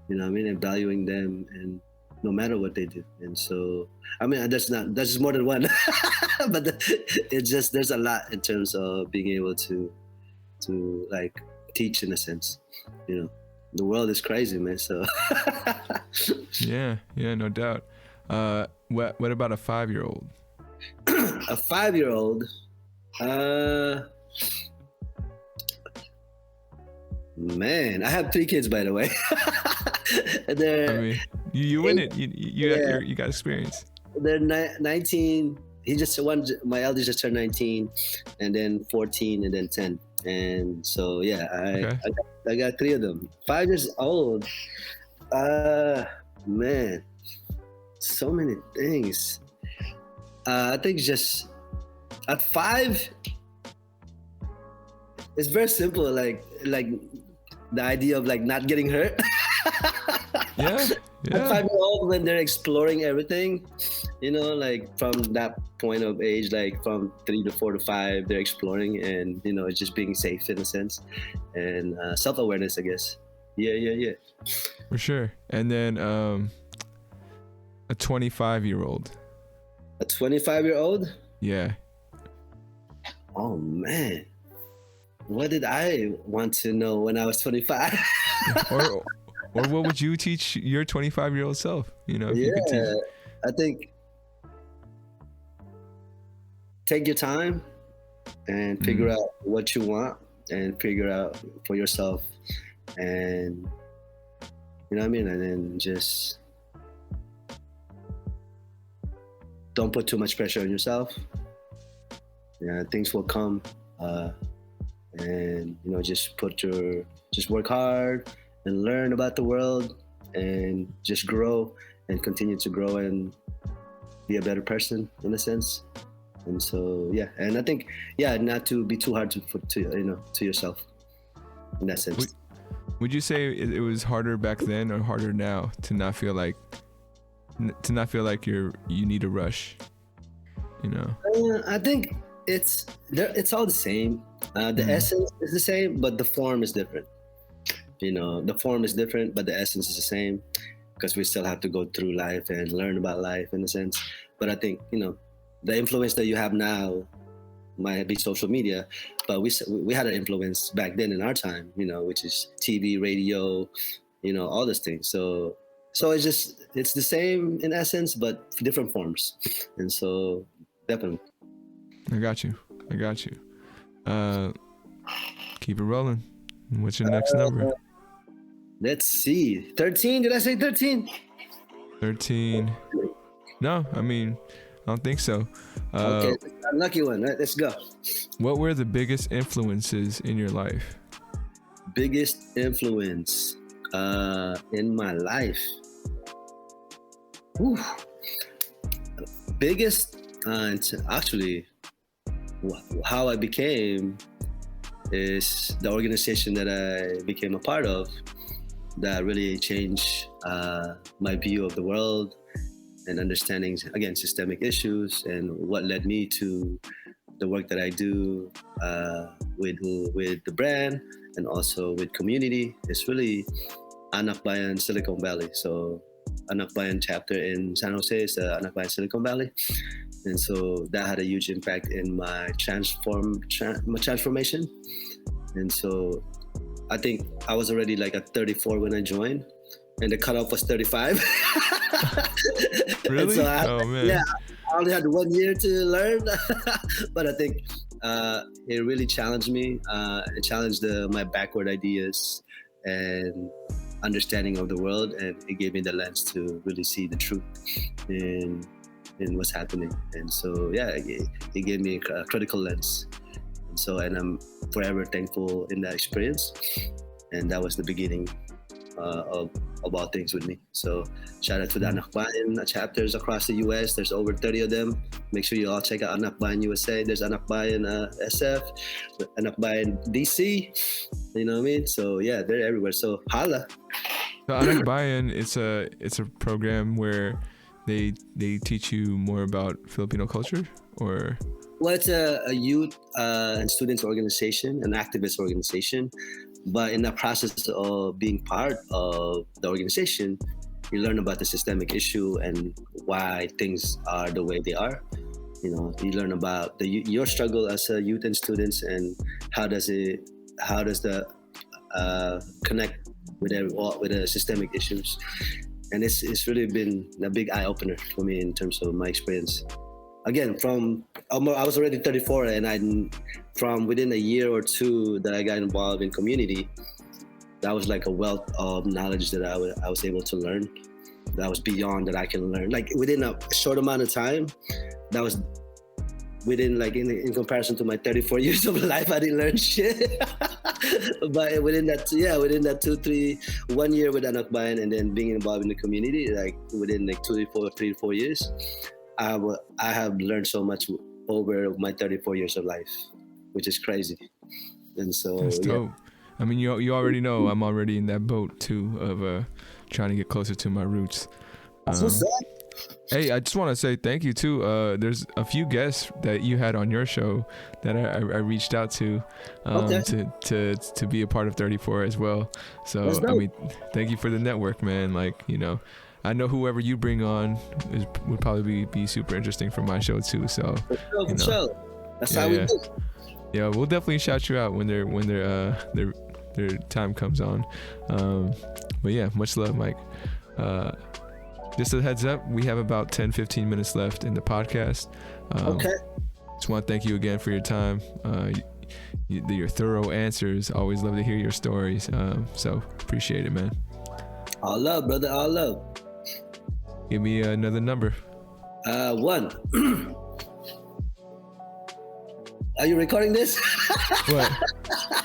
[SPEAKER 1] You know what I mean? And valuing them, and no matter what they do. And so, I mean, that's just more than one. But it's just, there's a lot in terms of being able to like teach in a sense. You know, the world is crazy, man. So
[SPEAKER 2] yeah, no doubt. What about a 5-year-old?
[SPEAKER 1] A 5-year-old, man, I have 3 kids, by the way.
[SPEAKER 2] I mean, you win it. You got experience.
[SPEAKER 1] they're 19. My eldest just turned 19, and then 14, and then 10. And so yeah, I got 3 of them. 5 years old. Man, so many things. I think just at 5, it's very simple. Like the idea of like not getting hurt.
[SPEAKER 2] Yeah.
[SPEAKER 1] At 5-year-old, when they're exploring everything, like from that point of age, like from 3 to 4 to 5, they're exploring, and it's just being safe in a sense, and self-awareness, I guess. Yeah.
[SPEAKER 2] For sure. And then a 25-year-old.
[SPEAKER 1] A 25-year-old?
[SPEAKER 2] Yeah.
[SPEAKER 1] Oh man, what did I want to know when I was 25?
[SPEAKER 2] Or what would you teach your 25-year-old self? If you could teach.
[SPEAKER 1] I think take your time and figure out what you want, and figure out for yourself, and you know what I mean, and then just don't put too much pressure on yourself. Things will come, and just work hard and learn about the world, and just grow and continue to grow and be a better person in a sense. And so and I think not to be too hard to put to yourself in that sense.
[SPEAKER 2] Would you say it was harder back then or harder now to not feel like you need a rush?
[SPEAKER 1] I think it's all the same. The essence is the same, but the form is different. The form is different, but the essence is the same, because we still have to go through life and learn about life in a sense. But I think the influence that you have now might be social media, but we had an influence back then in our time, which is TV, radio, all those things. So it's the same in essence, but different forms. And so definitely.
[SPEAKER 2] I got you. Keep it rolling. What's your next number?
[SPEAKER 1] Let's see. 13? Did I say 13?
[SPEAKER 2] 13. No, I mean, I don't think so.
[SPEAKER 1] Okay, lucky one. Right, let's go.
[SPEAKER 2] What were the biggest influences in your life?
[SPEAKER 1] Biggest influence in my life? Whew. Biggest, actually, how I became is the organization that I became a part of that really changed my view of the world and understanding, again, systemic issues, and what led me to the work that I do with the brand and also with community. It's really Anak Bayan Silicon Valley. So Anak Bayan chapter in San Jose is the Anak Bayan Silicon Valley. And so that had a huge impact in my transformation. And so I think I was already like at 34 when I joined, and the cutoff was 35.
[SPEAKER 2] Really?
[SPEAKER 1] So
[SPEAKER 2] oh man.
[SPEAKER 1] Yeah, I only had 1 year to learn, but I think it really challenged me. It challenged my backward ideas and understanding of the world, and it gave me the lens to really see the truth in what's happening. And so it gave me a critical lens. And I'm forever thankful in that experience. And that was the beginning of all things with me. So shout out to the Anak Bayan chapters across the US. There's over 30 of them. Make sure you all check out Anak Bayan USA. There's Anak Bayan SF, Anak Bayan DC. You know what I mean? So yeah, they're everywhere. So holla.
[SPEAKER 2] The Anak Bayan, it's a program where they teach you more about Filipino culture, or?
[SPEAKER 1] Well, it's a youth and students organization, an activist organization. But in the process of being part of the organization, you learn about the systemic issue and why things are the way they are. You learn about your struggle as a youth and students, and how does the connect with the systemic issues. And it's really been a big eye opener for me in terms of my experience. Again, I was already 34, and from within a year or two that I got involved in community, that was like a wealth of knowledge that I was able to learn. that was beyond that I can learn. Like within a short amount of time, that was within like in comparison to my 34 years of life, I didn't learn shit. But within that 1 year with Anakbayan and then being involved in the community, like within like 3 to 4 years, I have learned so much over my 34 years of life, which is crazy. And so
[SPEAKER 2] that's dope. I mean, you already know I'm already in that boat too of trying to get closer to my roots. Hey, I just want to say thank you too. There's a few guests that you had on your show that I reached out to to be a part of 34 as well. So I mean, thank you for the network, man. Like, you know, I know whoever you bring on would probably be super interesting for my show too. So
[SPEAKER 1] that's how we do.
[SPEAKER 2] Yeah, we'll definitely shout you out when their time comes on. But yeah, much love, Mike. Just a heads up, we have about 10-15 minutes left in the podcast. Just want to thank you again for your time. Your thorough answers. Always love to hear your stories. So appreciate it, man.
[SPEAKER 1] All love, brother. All love.
[SPEAKER 2] Give me another number.
[SPEAKER 1] 1. Are you recording this?
[SPEAKER 2] What?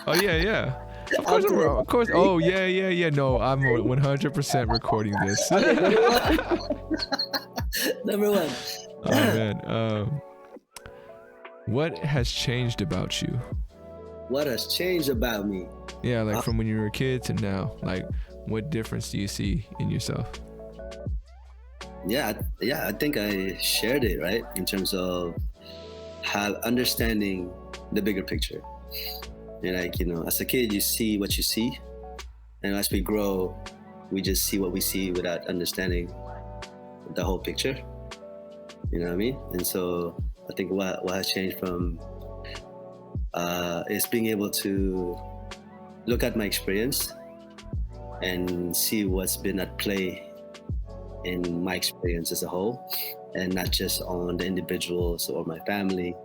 [SPEAKER 2] Oh yeah. Of course. Oh yeah. No, I'm 100% recording this.
[SPEAKER 1] Number 1.
[SPEAKER 2] Oh man. What has changed about you?
[SPEAKER 1] What has changed about me?
[SPEAKER 2] Yeah, like from when you were a kid to now. Like, what difference do you see in yourself?
[SPEAKER 1] Yeah. I think I shared it, right? In terms of understanding the bigger picture. And like, you know, as a kid, you see what you see, and as we grow, we just see what we see without understanding the whole picture. You know what I mean? And so I think what has changed from is being able to look at my experience and see what's been at play in my experience as a whole, and not just on the individuals or my family,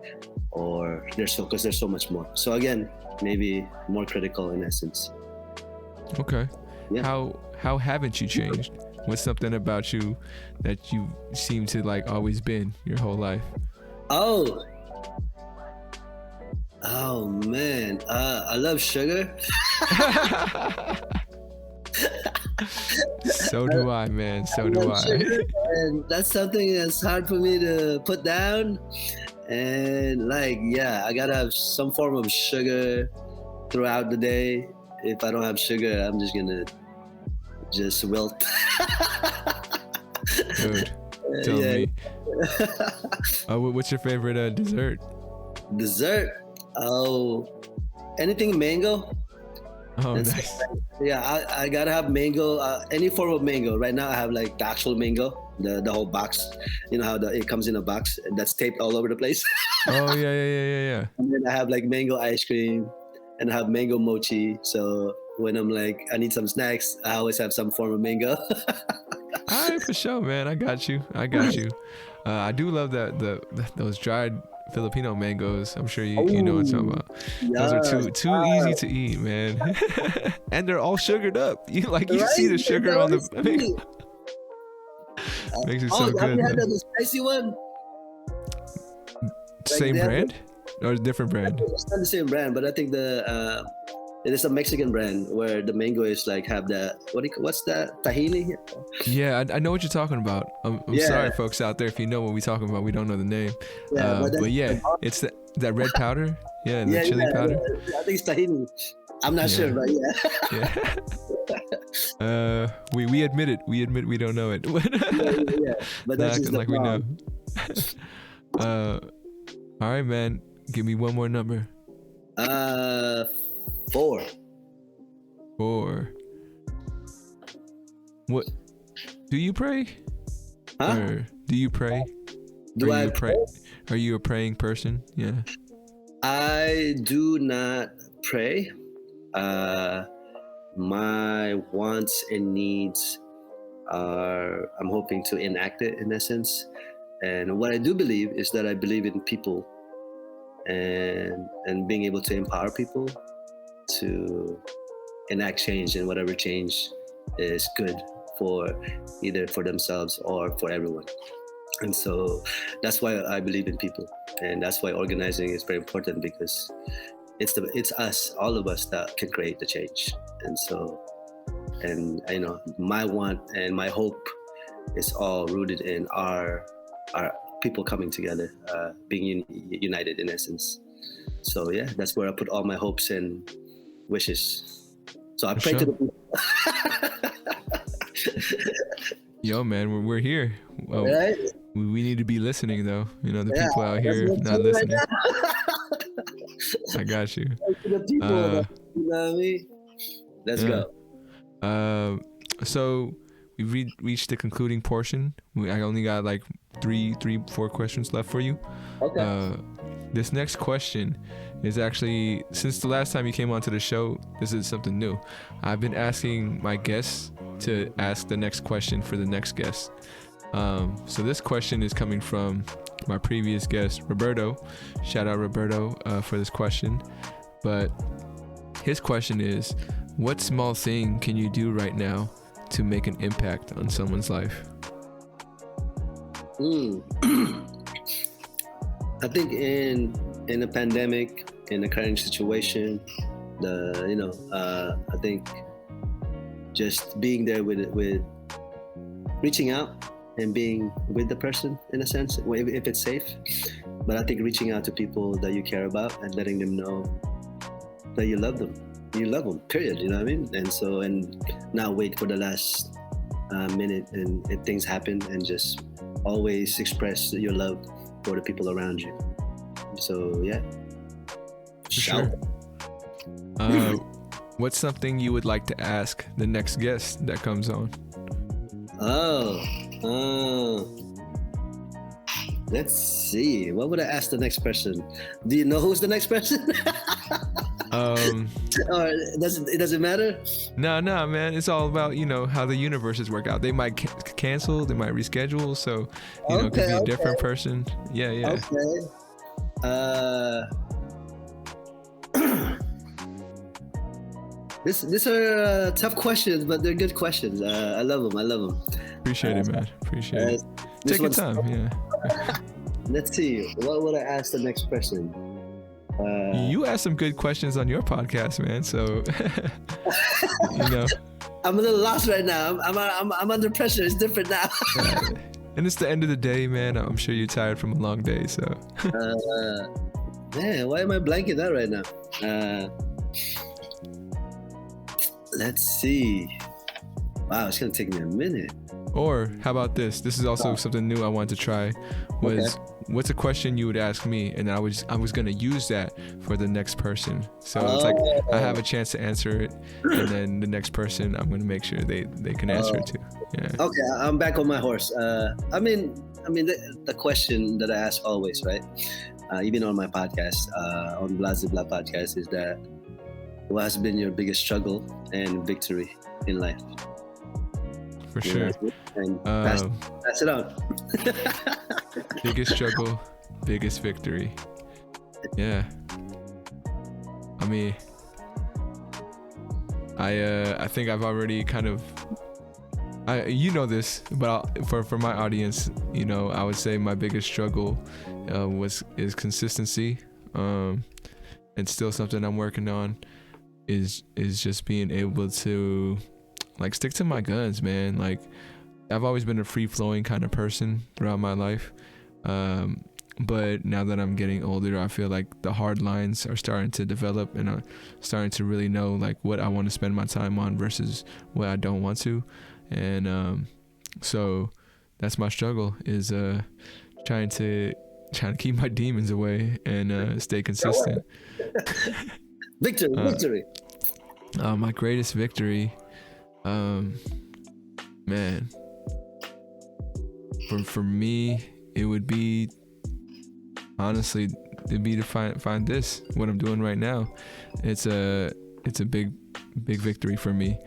[SPEAKER 1] or because there's so much more. So again, maybe more critical in essence.
[SPEAKER 2] Okay.
[SPEAKER 1] Yeah.
[SPEAKER 2] How haven't you changed? What's something about you that you seem to like always been your whole life?
[SPEAKER 1] Oh man, I love sugar.
[SPEAKER 2] So do I, man. So do I.
[SPEAKER 1] And that's something that's hard for me to put down. And like, yeah, I gotta have some form of sugar throughout the day. If I don't have sugar, I'm just gonna wilt.
[SPEAKER 2] Good. Tell me. What's your favorite dessert?
[SPEAKER 1] Dessert? Oh, anything mango.
[SPEAKER 2] Oh, nice.
[SPEAKER 1] Yeah, I gotta have mango. Any form of mango. Right now, I have like the actual mango, the whole box. You know how it comes in a box that's taped all over the place.
[SPEAKER 2] Oh yeah.
[SPEAKER 1] And then I have like mango ice cream, and I have mango mochi. So when I'm like, I need some snacks, I always have some form of mango.
[SPEAKER 2] All right, for sure, man. I got you. I do love those dried Filipino mangoes. I'm sure you know what I'm talking about. Those are too easy to eat, man. And they're all sugared up. You see the sugar on the makes it so good.
[SPEAKER 1] Have you had the spicy one?
[SPEAKER 2] Same brand or a different brand?
[SPEAKER 1] It's not the same brand, but I think it is a Mexican brand where the mango is like have the what's that, tahini?
[SPEAKER 2] Yeah, I know what you're talking about. I'm sorry, folks out there, if you know what we're talking about. We don't know the name. Yeah, but yeah, it's that red powder. Yeah, the chili powder.
[SPEAKER 1] I think it's tahini. I'm not sure, but
[SPEAKER 2] yeah. We admit it. We admit we don't know it.
[SPEAKER 1] But that's just
[SPEAKER 2] like we know. All right, man. Give me one more number.
[SPEAKER 1] 4.
[SPEAKER 2] What? Do you pray?
[SPEAKER 1] Huh?
[SPEAKER 2] Or do you pray?
[SPEAKER 1] Do I pray?
[SPEAKER 2] Are you a praying person? Yeah.
[SPEAKER 1] I do not pray. My wants and needs I'm hoping to enact it in essence. And what I do believe is that I believe in people and being able to empower people to enact change, and whatever change is good for either for themselves or for everyone. And so that's why I believe in people, and that's why organizing is very important, because it's us, all of us, that can create the change. And so, and my want and my hope is all rooted in our people coming together, being united in essence. So yeah, that's where I put all my hopes and wishes. So I pray to the people.
[SPEAKER 2] Yo, man, we're here. Well,
[SPEAKER 1] right?
[SPEAKER 2] we need to be listening, though. The people out here not listening. I got you.
[SPEAKER 1] The people, you know what I mean? Let's go.
[SPEAKER 2] So we reached the concluding portion. I only got like four questions left for you.
[SPEAKER 1] Okay.
[SPEAKER 2] This next question is actually, since the last time you came onto the show, this is something new. I've been asking my guests to ask the next question for the next guest. So this question is coming from my previous guest, Roberto. Shout out Roberto for this question. But his question is, what small thing can you do right now to make an impact on someone's life?
[SPEAKER 1] I think in the pandemic, in the current situation, I think just being there with reaching out and being with the person, in a sense, if it's safe. But I think reaching out to people that you care about and letting them know that you love them. You love them, period. You know what I mean? And so, and not wait for the last minute and things happen, and just always express your love for the people around you. So yeah.
[SPEAKER 2] Sure. What's something you would like to ask the next guest that comes on?
[SPEAKER 1] Let's see. What would I ask the next person? Do you know who's the next person? Or it doesn't matter?
[SPEAKER 2] No, man. It's all about, how the universes work out. They might cancel, they might reschedule. So, it could be a different person. Yeah.
[SPEAKER 1] Okay. These are tough questions, but they're good questions. I love them.
[SPEAKER 2] Appreciate it, man. Appreciate it. Take your time. Yeah.
[SPEAKER 1] Let's see. What would I ask the next person?
[SPEAKER 2] You asked some good questions on your podcast, man. So,
[SPEAKER 1] I'm a little lost right now. I'm under pressure. It's different now.
[SPEAKER 2] And it's the end of the day, man. I'm sure you're tired from a long day. So.
[SPEAKER 1] Man, why am I blanking out right now? Let's see. Wow, it's gonna take me a minute.
[SPEAKER 2] Or how about this? This is also something new I wanted to try. What's a question you would ask me, and I was gonna use that for the next person. So it's like I have a chance to answer it, and then the next person, I'm gonna make sure they can answer it too. Yeah.
[SPEAKER 1] Okay, I'm back on my horse. I mean, the question that I ask always, right? Even on my podcast, on Blah Blah podcast, is that what has been your biggest struggle and victory in life?
[SPEAKER 2] For sure.
[SPEAKER 1] And pass it on.
[SPEAKER 2] Biggest struggle, biggest victory. Yeah. I mean, I think I've already kind of, this, but for my audience, I would say my biggest struggle is consistency. And still something I'm working on is just being able to stick to my guns, man. I've always been a free-flowing kind of person throughout my life, but now that I'm getting older, I feel like the hard lines are starting to develop, and I'm starting to really know what I want to spend my time on versus what I don't want to. And so that's my struggle, is trying to keep my demons away and stay consistent.
[SPEAKER 1] Victory.
[SPEAKER 2] My greatest victory, man, for me, it would be, honestly, it'd be to find this, what I'm doing right now. It's a big victory for me.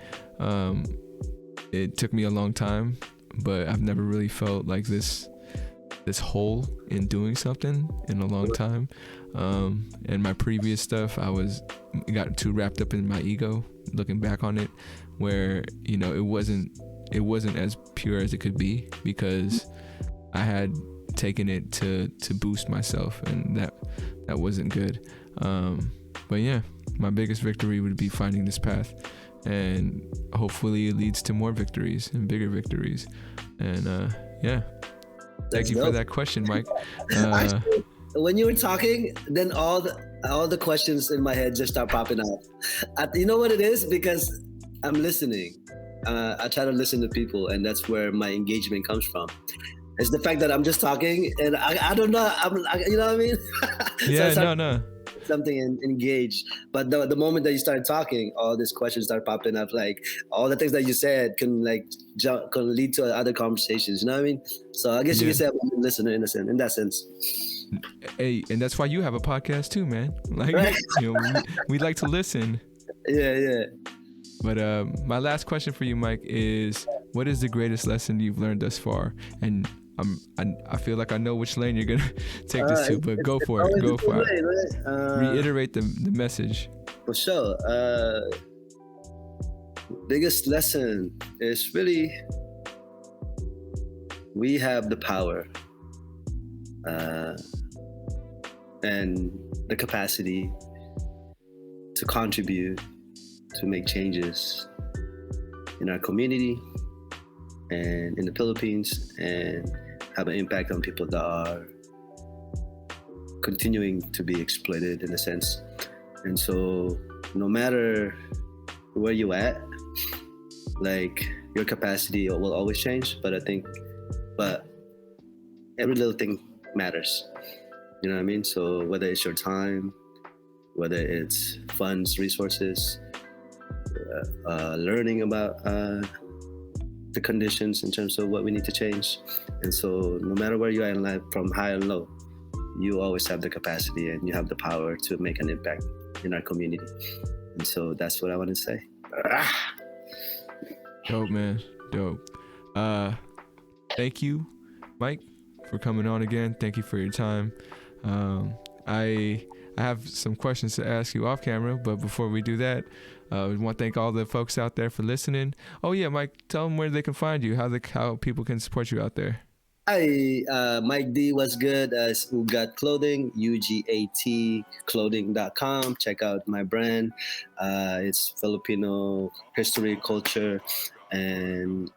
[SPEAKER 2] It took me a long time, but I've never really felt like this hole in doing something in a long time. And my previous stuff, I got too wrapped up in my ego, looking back on it, where it wasn't it wasn't as pure as it could be, because I had taken it to boost myself, and that wasn't good. But yeah, my biggest victory would be finding this path, and hopefully it leads to more victories and bigger victories. And yeah, thank you for that question, Mike.
[SPEAKER 1] Actually, when you were talking, then all the questions in my head just start popping up. You know what it is? Because I'm listening. I try to listen to people, and that's where my engagement comes from. It's the fact that I'm just talking, and I don't know. You know what I mean?
[SPEAKER 2] Yeah,
[SPEAKER 1] so
[SPEAKER 2] no.
[SPEAKER 1] Something engaged, but the moment that you start talking, all these questions start popping up. Like all the things that you said can can lead to other conversations. You know what I mean? So I guess you can say I'm a listener in that sense.
[SPEAKER 2] Hey, and that's why you have a podcast too, man. Like,
[SPEAKER 1] right.
[SPEAKER 2] we like to listen.
[SPEAKER 1] Yeah.
[SPEAKER 2] But my last question for you, Mike, is what is the greatest lesson you've learned thus far? And I feel like I know which lane you're gonna take this to, but go for it. Go for it. Right? Reiterate the message.
[SPEAKER 1] For sure. Biggest lesson is really we have the power and the capacity to contribute, to make changes in our community and in the Philippines, and have an impact on people that are continuing to be exploited in a sense. And so no matter where you at, like your capacity will always change, but every little thing matters. You know what I mean? So whether it's your time, whether it's funds, resources, learning about the conditions in terms of what we need to change. And so no matter where you are in life, from high and low, you always have the capacity and you have the power to make an impact in our community. And so that's what I want to say.
[SPEAKER 2] Dope, man. Dope. Thank you, Mike, for coming on again. Thank you for your time. I have some questions to ask you off camera, but before we do that, we want to thank all the folks out there for listening. Oh yeah, Mike, tell them where they can find you, how people can support you out there.
[SPEAKER 1] Hi, Mike D. What's good? It's Ugat Clothing, UGAT clothing.com. Check out my brand. It's Filipino history, culture, and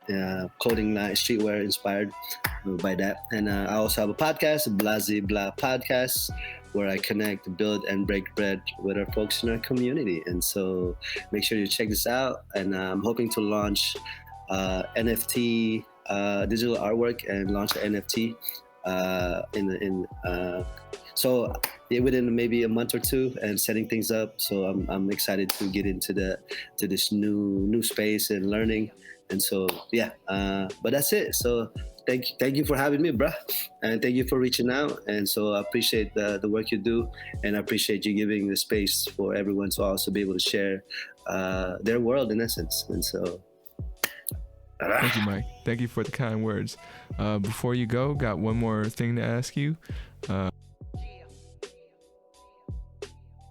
[SPEAKER 1] clothing line, streetwear inspired by that. And I also have a podcast, Blazy Blah Podcast, where I connect, build, and break bread with our folks in our community. And so make sure you check this out. And I'm hoping to launch NFT digital artwork and launch an NFT so within maybe a month or two, and setting things up. So I'm excited to get into this new space and learning. And so yeah, but that's it. So thank you for having me, bruh, and thank you for reaching out. And so I appreciate the work you do, and I appreciate you giving the space for everyone to also be able to share their world in essence. And so
[SPEAKER 2] thank you, Mike. Thank you for the kind words. Before you go, got one more thing to ask you.